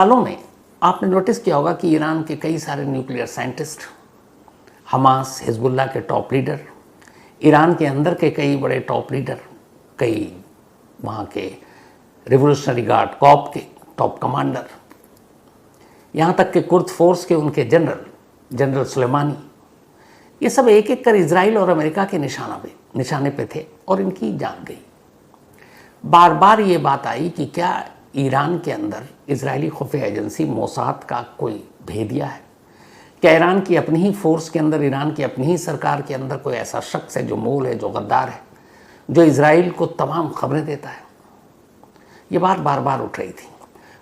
सालों में आपने नोटिस किया होगा कि ईरान के कई सारे न्यूक्लियर साइंटिस्ट, हमास, हिजबुल्लाह के टॉप लीडर, ईरान के अंदर के कई बड़े टॉप लीडर, कई वहाँ के रिवोल्यूशनरी गार्ड कॉप के टॉप कमांडर, यहाँ तक कि कुर्द फोर्स के उनके जनरल सुलेमानी, ये सब एक एक कर इजराइल और अमेरिका के निशाने पे थे और इनकी जान गई। बार बार ये बात आई कि क्या ईरान के अंदर इजरायली खुफिया एजेंसी मोसाद का कोई भेदिया है? क्या ईरान की अपनी ही फोर्स के अंदर, ईरान की अपनी ही सरकार के अंदर कोई ऐसा शख्स है जो मूल है, जो गद्दार है, जो इजराइल को तमाम खबरें देता है? ये बात बार बार उठ रही थी।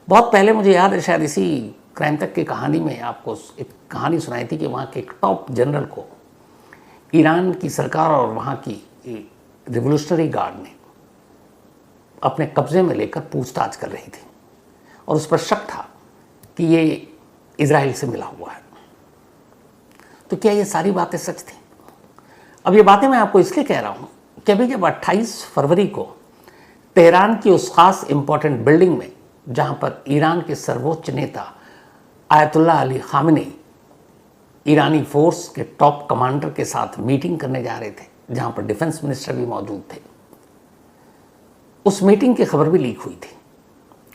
बहुत पहले मुझे याद है, शायद इसी क्राइम तक की कहानी में आपको एक कहानी सुनाई थी कि वहाँ के एक टॉप जनरल को ईरान की सरकार और वहाँ की रिवोल्यूशनरी गार्ड ने अपने कब्जे में लेकर पूछताछ कर रही थी और उस पर शक था कि ये इजराइल से मिला हुआ है। तो क्या ये सारी बातें सच थी? अब ये बातें मैं आपको इसलिए कह रहा हूँ कि अभी जब 28 फरवरी को तेहरान की उस खास इंपॉर्टेंट बिल्डिंग में, जहाँ पर ईरान के सर्वोच्च नेता आयतुल्लाह अली खामेनी ईरानी फोर्स के टॉप कमांडर के साथ मीटिंग करने जा रहे थे, जहाँ पर डिफेंस मिनिस्टर भी मौजूद थे, उस मीटिंग की खबर भी लीक हुई थी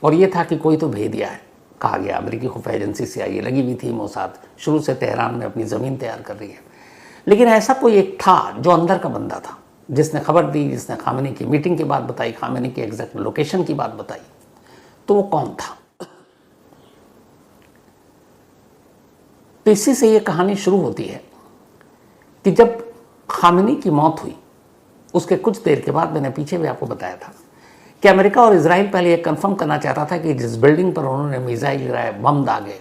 और ये था कि कोई तो भेदिया है, कहा गया। अमेरिकी खुफिया एजेंसी CIA लगी हुई थी, मोसाद शुरू से तेहरान में अपनी ज़मीन तैयार कर रही है, लेकिन ऐसा कोई एक था जो अंदर का बंदा था, जिसने खबर दी, जिसने खामेनी की मीटिंग की बात बताई, खामेनी की एग्जैक्ट लोकेशन की बात बताई। तो वो कौन था? तो इसी से ये कहानी शुरू होती है कि जब खामेनी की मौत हुई, उसके कुछ देर के बाद, मैंने पीछे भी आपको बताया था कि अमेरिका और इजराइल पहले ये कंफर्म करना चाहता था कि जिस बिल्डिंग पर उन्होंने मिसाइल गिराए, बम दागे,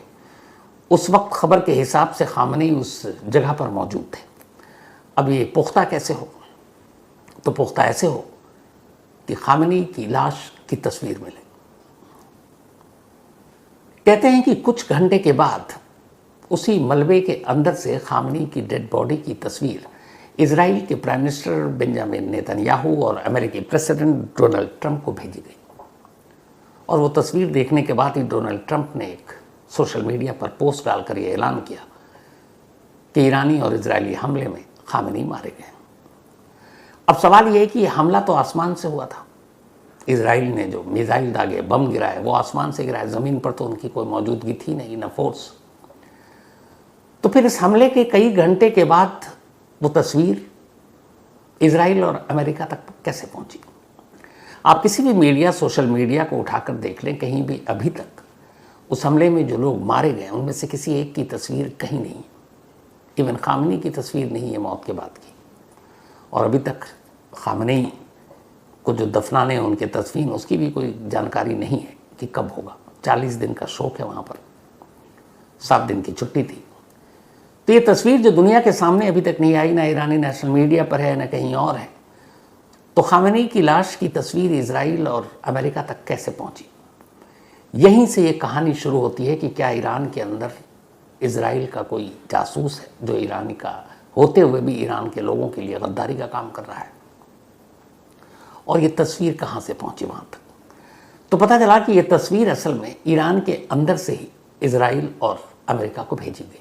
उस वक्त खबर के हिसाब से खामेनी उस जगह पर मौजूद थे। अब ये पुख्ता कैसे हो? तो पुख्ता ऐसे हो कि खामेनी की लाश की तस्वीर मिले। कहते हैं कि कुछ घंटे के बाद उसी मलबे के अंदर से खामेनी की डेड बॉडी की तस्वीर इजराइल के प्राइम मिनिस्टर बेंजामिन नेतन्याहू और अमेरिकी प्रेसिडेंट डोनाल्ड ट्रंप को भेजी गई। और वो तस्वीर देखने के बाद ही डोनाल्ड ट्रंप ने एक सोशल मीडिया पर पोस्ट डालकर ये ऐलान किया कि ईरानी और इजरायली हमले में खामेनी मारे गए। अब सवाल ये है कि यह हमला तो आसमान से हुआ था। इजराइल ने जो मिसाइल दागे, बम गिराए, वो आसमान से गिराए, ज़मीन पर तो उनकी कोई मौजूदगी थी नहीं, न फोर्स। तो फिर इस हमले के कई घंटे के बाद वो तस्वीर इजराइल और अमेरिका तक कैसे पहुंची? आप किसी भी मीडिया, सोशल मीडिया को उठाकर देख लें, कहीं भी अभी तक उस हमले में जो लोग मारे गए उनमें से किसी एक की तस्वीर कहीं नहीं। इवन खामेनी की तस्वीर नहीं है मौत के बाद की। और अभी तक खामेनी को जो दफनाने हैं, उनके तस्वीर, उसकी भी कोई जानकारी नहीं है कि कब होगा। 40 दिन का शोक है वहाँ पर, 7 दिन की छुट्टी थी। तो ये तस्वीर जो दुनिया के सामने अभी तक नहीं आई, ना ईरानी नेशनल मीडिया पर है, ना कहीं और है, तो खामेनी की लाश की तस्वीर इजराइल और अमेरिका तक कैसे पहुंची? यहीं से ये कहानी शुरू होती है कि क्या ईरान के अंदर इजराइल का कोई जासूस है जो ईरानी का होते हुए भी ईरान के लोगों के लिए गद्दारी का काम कर रहा है? और ये तस्वीर कहाँ से पहुंची वहाँ तक? तो पता चला कि ये तस्वीर असल में ईरान के अंदर से ही इजराइल और अमेरिका को भेजी गई।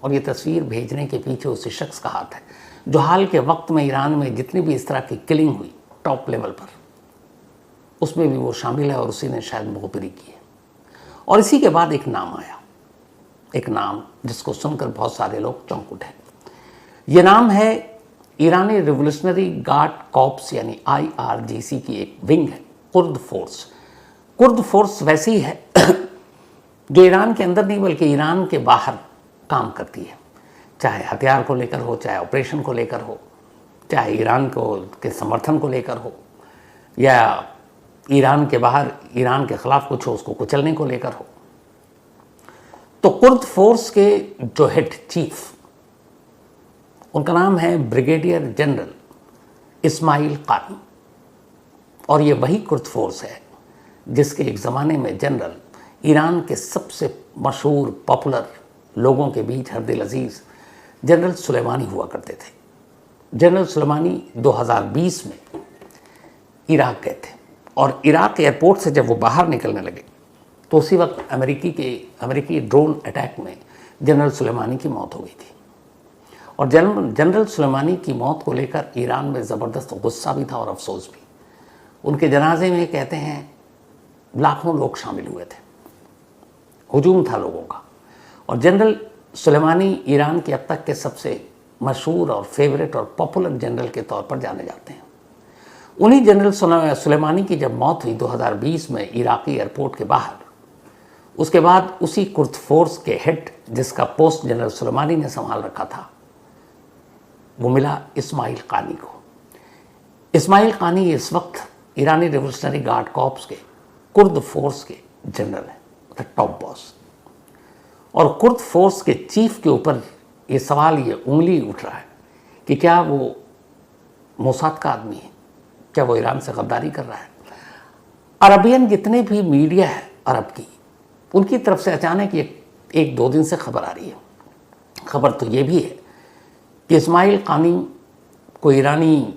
और ये तस्वीर भेजने के पीछे उसी शख्स का हाथ है जो हाल के वक्त में ईरान में जितनी भी इस तरह की किलिंग हुई टॉप लेवल पर, उसमें भी वो शामिल है और उसी ने शायद मुखबिरी की है। और इसी के बाद एक नाम आया, एक नाम जिसको सुनकर बहुत सारे लोग चौंक उठे। ये नाम है ईरानी रिवोल्यूशनरी गार्ड कॉर्प्स यानी IRGC की एक विंग है, कुर्द फोर्स। कुर्द फोर्स वैसी है जो ईरान के अंदर नहीं बल्कि ईरान के बाहर काम करती है, चाहे हथियार को लेकर हो, चाहे ऑपरेशन को लेकर हो, चाहे ईरान के समर्थन को लेकर हो, या ईरान के बाहर ईरान के खिलाफ कुछ हो, उसको कुचलने को लेकर हो। तो कुर्द फोर्स के जो हेड चीफ, उनका नाम है ब्रिगेडियर जनरल इस्माइल कानी। और ये वही कुर्द फोर्स है जिसके एक ज़माने में जनरल ईरान के सबसे मशहूर पॉपुलर लोगों के बीच हरदिल अजीज़ जनरल सुलेमानी हुआ करते थे। जनरल सुलेमानी 2020 में इराक गए थे और इराक एयरपोर्ट से जब वो बाहर निकलने लगे तो उसी वक्त अमेरिकी ड्रोन अटैक में जनरल सुलेमानी की मौत हो गई थी। और जनरल सुलेमानी की मौत को लेकर ईरान में ज़बरदस्त गुस्सा भी था और अफसोस भी। उनके जनाजे में कहते हैं लाखों लोग शामिल हुए थे, हुजूम था लोगों का। और जनरल सुलेमानी ईरान के अब तक के सबसे मशहूर और फेवरेट और पॉपुलर जनरल के तौर पर जाने जाते हैं। उन्हीं जनरल सुलेमानी की जब मौत हुई 2020 में इराकी एयरपोर्ट के बाहर, उसके बाद उसी कुर्द फोर्स के हेड जिसका पोस्ट जनरल सुलेमानी ने संभाल रखा था, वो मिला इस्माइल कानी को। इस्माइल कानी इस वक्त ईरानी रिवोल्यूशनरी गार्ड कॉर्प्स के कुर्द फोर्स के जनरल हैं, द टॉप बॉस। और कुर्द फोर्स के चीफ के ऊपर ये सवाल, ये उंगली उठ रहा है कि क्या वो मोसाद का आदमी है, क्या वो ईरान से गद्दारी कर रहा है। अरबियन जितने भी मीडिया है अरब की, उनकी तरफ से अचानक एक दो दिन से खबर आ रही है। खबर तो ये भी है कि इस्माइल कानी को ईरानी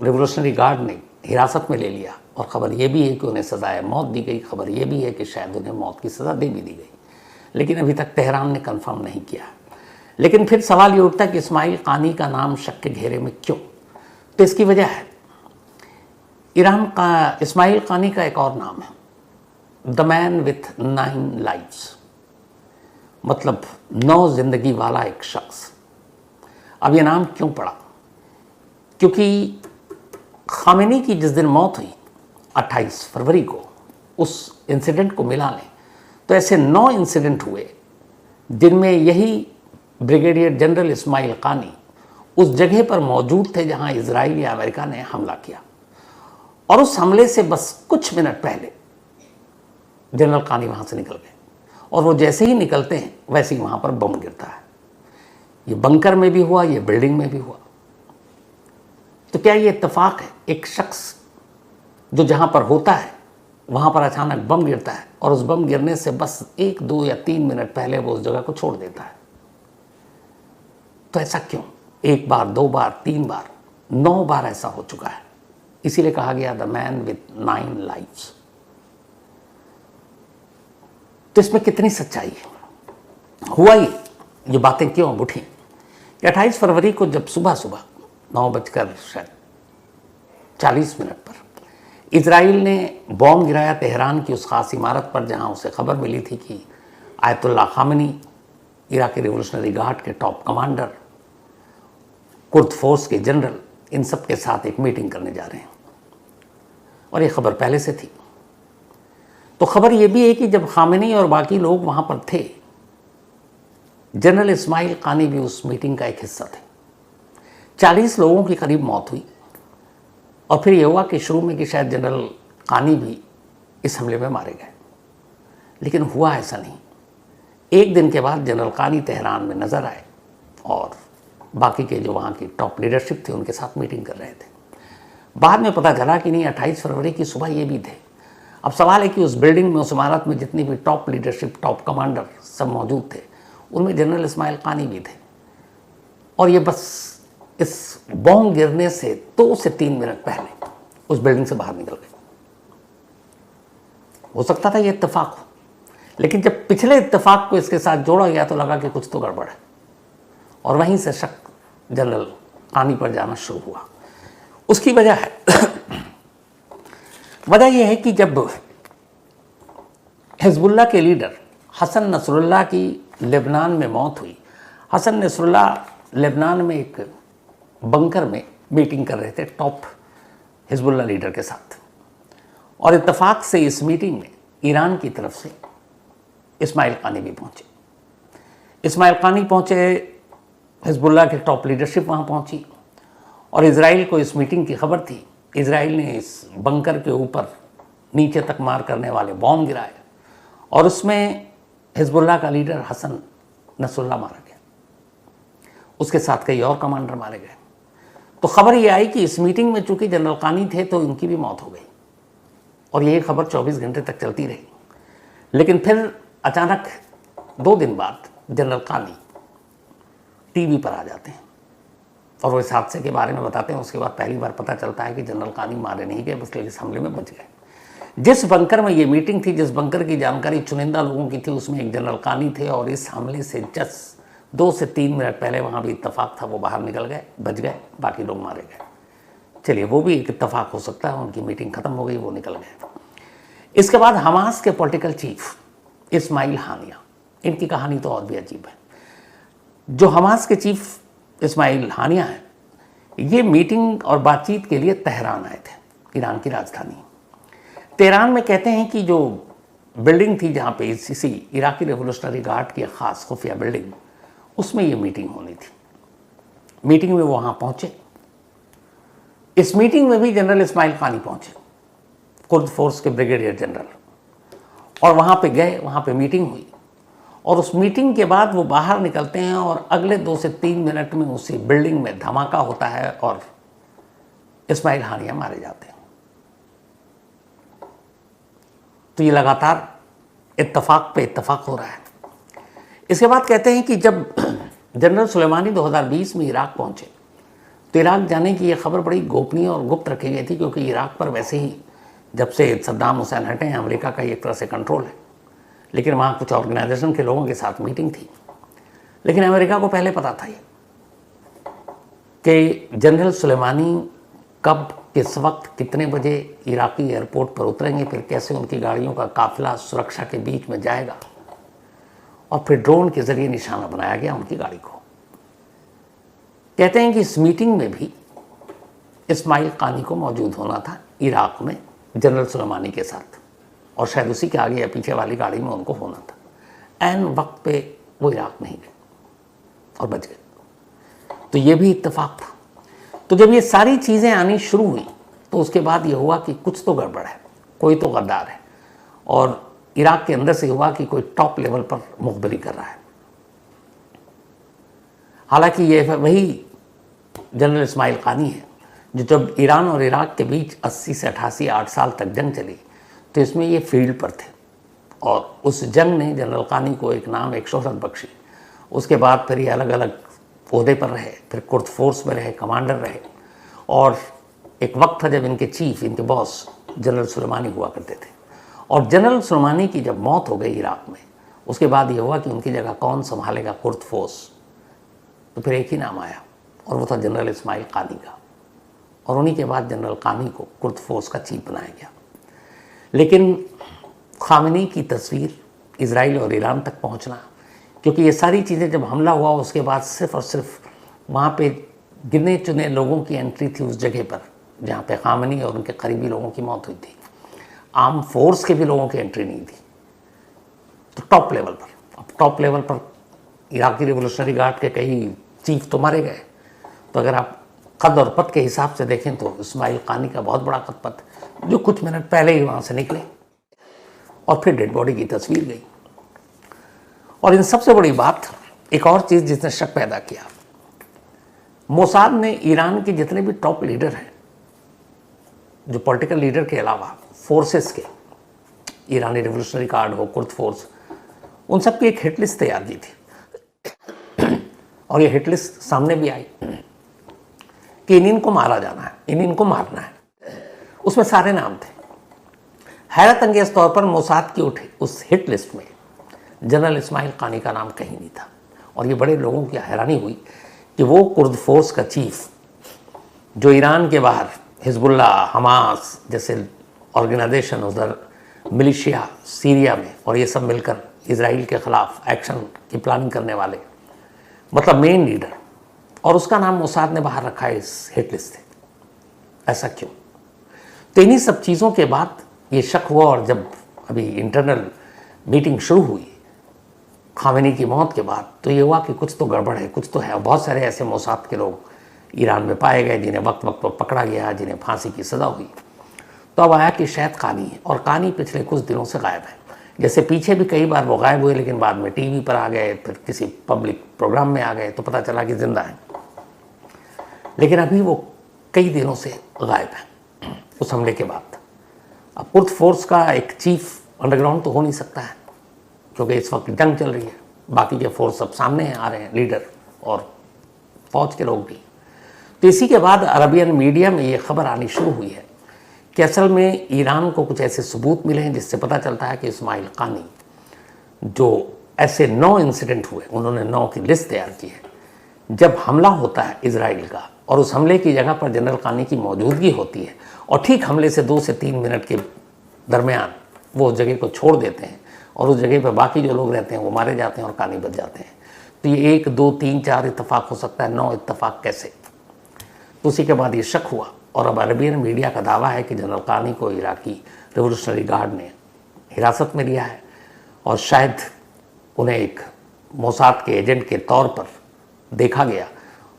रिवोल्यूशनरी गार्ड ने हिरासत में ले लिया, और ख़बर ये भी है कि उन्हें सज़ाए मौत दी गई। खबर ये भी है कि शायद उन्हें मौत की सज़ा दे भी दी गई, लेकिन अभी तक तेहरान ने कंफर्म नहीं किया। लेकिन फिर सवाल ये उठता है कि इस्माइल कानी का नाम शक के घेरे में क्यों। तो इसकी वजह है ईरान का इस्माइल कानी का एक और नाम है, द मैन विथ 9 लाइफ्स, मतलब 9 जिंदगी वाला एक शख्स। अब ये नाम क्यों पड़ा? क्योंकि खामेनी की जिस दिन मौत हुई 28 फरवरी को, उस इंसिडेंट को मिला लें तो ऐसे 9 इंसिडेंट हुए जिनमें यही ब्रिगेडियर जनरल इस्माइल कानी उस जगह पर मौजूद थे जहां इजराइल या अमेरिका ने हमला किया। और उस हमले से बस कुछ मिनट पहले जनरल कानी वहां से निकल गए, और वो जैसे ही निकलते हैं वैसे ही वहां पर बम गिरता है। ये बंकर में भी हुआ, ये बिल्डिंग में भी हुआ। तो क्या ये इत्तेफाक है? एक शख्स जो जहां पर होता है वहां पर अचानक बम गिरता है, और उस बम गिरने से बस 1, 2 या 3 मिनट पहले वो उस जगह को छोड़ देता है। तो ऐसा क्यों? 1 बार, 2 बार, 3 बार, 9 बार ऐसा हो चुका है। इसीलिए कहा गया द मैन विथ 9 लाइफ्स। तो इसमें कितनी सच्चाई है? हुआ ये बातें क्यों उठी? 28 फरवरी को जब सुबह 9:40 पर इजराइल ने बॉम्ब गिराया तेहरान की उस खास इमारत पर जहां उसे खबर मिली थी कि ayatollah Khamenei, Iraqi revolutionary guard के टॉप कमांडर, कुर्द फोर्स के जनरल, इन सब के साथ एक मीटिंग करने जा रहे हैं। और ये खबर पहले से थी। तो खबर ये भी है कि जब खामेनी और बाकी लोग वहां पर थे, जनरल इस्माइल कानी भी उस मीटिंग का एक हिस्सा थे। 40 लोगों की करीब मौत हुई। और फिर यह हुआ कि शुरू में कि शायद जनरल कानी भी इस हमले में मारे गए, लेकिन हुआ ऐसा नहीं। एक दिन के बाद जनरल कानी तेहरान में नजर आए और बाकी के जो वहाँ की टॉप लीडरशिप थी उनके साथ मीटिंग कर रहे थे। बाद में पता चला कि नहीं, 28 फरवरी की सुबह ये भी थे। अब सवाल है कि उस बिल्डिंग में, उस इमारत में जितनी भी टॉप लीडरशिप, टॉप कमांडर सब मौजूद थे, उनमें जनरल इस्माइल कानी भी थे। और ये बस इस बॉम्ब गिरने से 2 से 3 मिनट पहले उस बिल्डिंग से बाहर निकल गए। हो सकता था ये इत्तेफाक हो, लेकिन जब पिछले इत्तेफाक को इसके साथ जोड़ा गया तो लगा कि कुछ तो गड़बड़ है, और वहीं से शक जनरल कानी पर जाना शुरू हुआ। उसकी वजह है वजह यह है कि जब हिजबुल्लाह के लीडर हसन नसरुल्लाह की लेबनान में मौत हुई, हसन नसरुल्लाह लेबनान में एक बंकर में मीटिंग कर रहे थे टॉप हिजबुल्लाह लीडर के साथ, और इत्तेफाक से इस मीटिंग में ईरान की तरफ से इस्माइल कानी भी पहुंचे। इस्माइल कानी पहुंचे, हिजबुल्लाह के टॉप लीडरशिप वहां पहुंची, और इजराइल को इस मीटिंग की खबर थी। इजराइल ने इस बंकर के ऊपर नीचे तक मार करने वाले बॉम्ब गिराए, और उसमें हिजबुल्लाह का लीडर हसन नसरुल्लाह मारा गया। उसके साथ कई और कमांडर मारे गए। तो खबर ये आई कि इस मीटिंग में चूंकि जनरल कानी थे तो इनकी भी मौत हो गई, और ये खबर 24 घंटे तक चलती रही। लेकिन फिर अचानक 2 दिन बाद जनरल कानी टीवी पर आ जाते हैं और वो इस हादसे के बारे में बताते हैं। उसके बाद पहली बार पता चलता है कि जनरल कानी मारे नहीं गए, बस इस हमले में बच गए। जिस बंकर में ये मीटिंग थी, जिस बंकर की जानकारी चुनिंदा लोगों की थी, उसमें एक जनरल कानी थे और इस हमले से जस्ट 2 से 3 मिनट पहले वहाँ भी इत्तेफाक था, वो बाहर निकल गए, बच गए, बाकी लोग मारे गए। चलिए वो भी एक इत्तेफाक हो सकता है, उनकी मीटिंग खत्म हो गई, वो निकल गए। इसके बाद हमास के पॉलिटिकल चीफ इस्माइल हानिया, इनकी कहानी तो और भी अजीब है। जो हमास के चीफ इस्माइल हानिया है, ये मीटिंग और बातचीत के लिए तेहरान आए थे, ईरान की राजधानी। तेहरान में कहते हैं कि जो बिल्डिंग थी जहाँ पे इसी इराकी रेवोल्यूशनरी गार्ड की खास खुफिया बिल्डिंग, उसमें ये मीटिंग होनी थी। मीटिंग में वो वहाँ पहुँचे। इस मीटिंग में भी जनरल इस्माइल कानी पहुँचे, कुर्द फोर्स के ब्रिगेडियर जनरल, और वहाँ पे गए, वहाँ पे मीटिंग हुई और उस मीटिंग के बाद वो बाहर निकलते हैं और अगले 2 से 3 मिनट में उसी बिल्डिंग में धमाका होता है और इस्माइल हानिया मारे जाते हैं। तो ये लगातार इत्तेफाक पे इत्तेफाक हो रहा है। इसके बाद कहते हैं कि जब जनरल सुलेमानी 2020 में इराक पहुंचे तो इराक जाने की ये खबर बड़ी गोपनीय और गुप्त रखी गई थी, क्योंकि इराक पर वैसे ही जब से सद्दाम हुसैन हटे हैं अमेरिका का एक तरह से कंट्रोल है। लेकिन वहाँ कुछ ऑर्गेनाइजेशन के लोगों के साथ मीटिंग थी, लेकिन अमेरिका को पहले पता था ये कि जनरल सुलेमानी कब, किस वक्त, कितने बजे इराकी एयरपोर्ट पर उतरेंगे, फिर कैसे उनकी गाड़ियों का काफिला सुरक्षा के बीच में जाएगा, और फिर ड्रोन के जरिए निशाना बनाया गया उनकी गाड़ी को। कहते हैं कि इस मीटिंग में भी इस्माइल कानी को मौजूद होना था इराक में जनरल सुलेमानी के साथ, और शायद उसी के आगे या पीछे वाली गाड़ी में उनको होना था। ऐन वक्त पे वो इराक नहीं गए और बच गए। तो ये भी इत्तेफाक था। तो जब ये सारी चीज़ें आनी शुरू हुई तो उसके बाद ये हुआ कि कुछ तो गड़बड़ है, कोई तो गद्दार है, और इराक के अंदर से हुआ कि कोई टॉप लेवल पर मुखबिरी कर रहा है। हालांकि ये वही जनरल इस्माइल कानी है जो जब ईरान और इराक के बीच 80 से 88 8 साल तक जंग चली तो इसमें ये फील्ड पर थे, और उस जंग ने जनरल कानी को एक नाम, एक शोहरत बख्शी। उसके बाद फिर ये अलग अलग ओहदे पर रहे, फिर कुर्द फोर्स में रहे, कमांडर रहे, और एक वक्त था जब इनके चीफ, इनके बॉस जनरल सुलेमानी हुआ करते थे। और जनरल सुलेमानी की जब मौत हो गई इराक में, उसके बाद ये हुआ कि उनकी जगह कौन संभालेगा कुर्द फोर्स, तो फिर एक ही नाम आया और वो था जनरल इस्माइल कानी का, और उन्हीं के बाद जनरल कानी को कुर्द फोर्स का चीफ बनाया गया। लेकिन खामेनी की तस्वीर इजराइल और ईरान तक पहुंचना, क्योंकि ये सारी चीज़ें जब हमला हुआ उसके बाद सिर्फ और सिर्फ वहाँ पे गिने चुने लोगों की एंट्री थी उस जगह पर जहाँ पे खामेनी और उनके करीबी लोगों की मौत हुई थी। आर्म फोर्स के भी लोगों की एंट्री नहीं थी। तो टॉप लेवल पर, अब टॉप लेवल पर इराकी रिवोल्यूशनरी गार्ड के कई चीफ तो मारे गए। तो अगर आप कद और पद के हिसाब से देखें तो इस्माइल कानी का बहुत बड़ा कद पद, जो कुछ मिनट पहले ही वहाँ से निकले, और फिर डेड बॉडी की तस्वीर गई। और इन सबसे बड़ी बात, एक और चीज़ जिसने शक पैदा किया, मोसाद ने ईरान के जितने भी टॉप लीडर हैं, जो पॉलिटिकल लीडर के अलावा फोर्सेस के, ईरानी रिवोल्यूशनरी गार्ड हो, कुर्द फोर्स, उन सब की एक हिट लिस्ट तैयार की थी। और ये हिट लिस्ट सामने भी आई कि इनको मारा जाना है, इनको मारना है। उसमें सारे नाम थे। हैरत अंगेज तौर पर मोसाद की उठे उस हिट लिस्ट में जनरल इस्माइल कानी का नाम कहीं नहीं था। और ये बड़े लोगों की हैरानी हुई कि वो कुर्द फोर्स का चीफ, जो ईरान के बाहर हिजबुल्ला, हमास जैसे ऑर्गेनाइजेशन, उधर मिलिशिया सीरिया में, और ये सब मिलकर इजराइल के ख़िलाफ़ एक्शन की प्लानिंग करने वाले, मतलब मेन लीडर, और उसका नाम मोसाद ने बाहर रखा है इस हिट लिस्ट से। ऐसा क्यों? तो इन्हीं सब चीज़ों के बाद ये शक हुआ, और जब अभी इंटरनल मीटिंग शुरू हुई खामेनी की मौत के बाद, तो ये हुआ कि कुछ तो गड़बड़ है, कुछ तो है। बहुत सारे ऐसे मोसाद के लोग ईरान में पाए गए जिन्हें वक्त वक्त पर पकड़ा गया, जिन्हें फांसी की सज़ा हुई। तो अब आया कि शायद कानी है, और कानी पिछले कुछ दिनों से गायब है। जैसे पीछे भी कई बार वो गायब हुए, लेकिन बाद में टीवी पर आ गए, फिर किसी पब्लिक प्रोग्राम में आ गए, तो पता चला कि जिंदा है। लेकिन अभी वो कई दिनों से गायब है उस हमले के बाद। अब कुर्द फोर्स का एक चीफ अंडरग्राउंड तो हो नहीं सकता है, क्योंकि इस वक्त जंग चल रही है। बाकी के फोर्स सब सामने आ रहे हैं, लीडर और फौज के लोग भी। तो इसी के बाद अरबियन मीडिया में ये खबर आनी शुरू हुई है कि असल में ईरान को कुछ ऐसे सबूत मिले हैं जिससे पता चलता है कि इस्माइल कानी, जो ऐसे 9 इंसिडेंट हुए, उन्होंने 9 की लिस्ट तैयार की है। जब हमला होता है इजराइल का और उस हमले की जगह पर जनरल कानी की मौजूदगी होती है और ठीक हमले से 2 से 3 मिनट के दरमियान वो उस जगह को छोड़ देते हैं और उस जगह पर बाकी जो लोग रहते हैं वो मारे जाते हैं और कानी बच जाते हैं। तो ये 1, 2, 3, 4 इत्तफाक हो सकता है, 9 इत्तफाक कैसे? तो उसी के बाद ये शक हुआ और अब अरबियन मीडिया का दावा है कि जनरल कानी को इराकी रिवोल्यूशनरी गार्ड ने हिरासत में लिया है और शायद उन्हें एक मोसाद के एजेंट के तौर पर देखा गया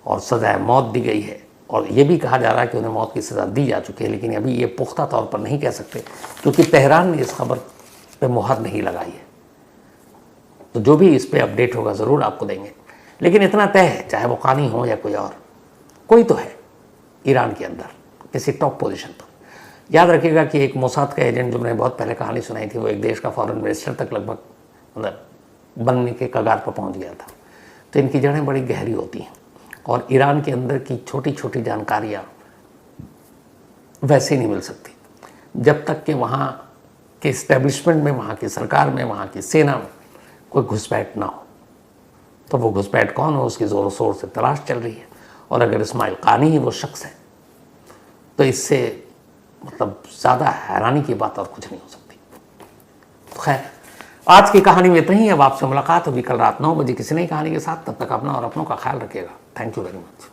और सज़ाए मौत दी गई है। और ये भी कहा जा रहा है कि उन्हें मौत की सज़ा दी जा चुकी है, लेकिन अभी ये पुख्ता तौर पर नहीं कह सकते क्योंकि तेहरान ने इस खबर पे मुहर नहीं लगाई है। तो जो भी इस पे अपडेट होगा ज़रूर आपको देंगे, लेकिन इतना तय है, चाहे वो कानी हो या कोई और, कोई तो है ईरान के अंदर किसी टॉप पोजीशन पर। याद रखिएगा कि एक मोसाद का एजेंट, जो मैंने बहुत पहले कहानी सुनाई थी, वो एक देश का फॉरेन मिनिस्टर तक लगभग मतलब बनने के कगार पर पहुंच गया था। तो इनकी जड़ें बड़ी गहरी होती हैं और ईरान के अंदर की छोटी छोटी जानकारियाँ वैसे नहीं मिल सकती जब तक कि वहाँ के इस्टेब्लिशमेंट में, वहाँ की सरकार में, वहाँ की सेना में कोई घुसपैठ ना हो। तो वो घुसपैठ कौन हो, उसकी ज़ोरों शोर से तलाश चल रही है। और अगर इस्माइल कानी ही वो शख्स है तो इससे मतलब ज़्यादा हैरानी की बात और कुछ नहीं हो सकती। तो खैर, आज की कहानी में इतना ही। अब आपसे मुलाकात होगी कल रात 9 बजे किसी नई कहानी के साथ। तब तक अपना और अपनों का ख्याल रखिएगा। Thank you very much.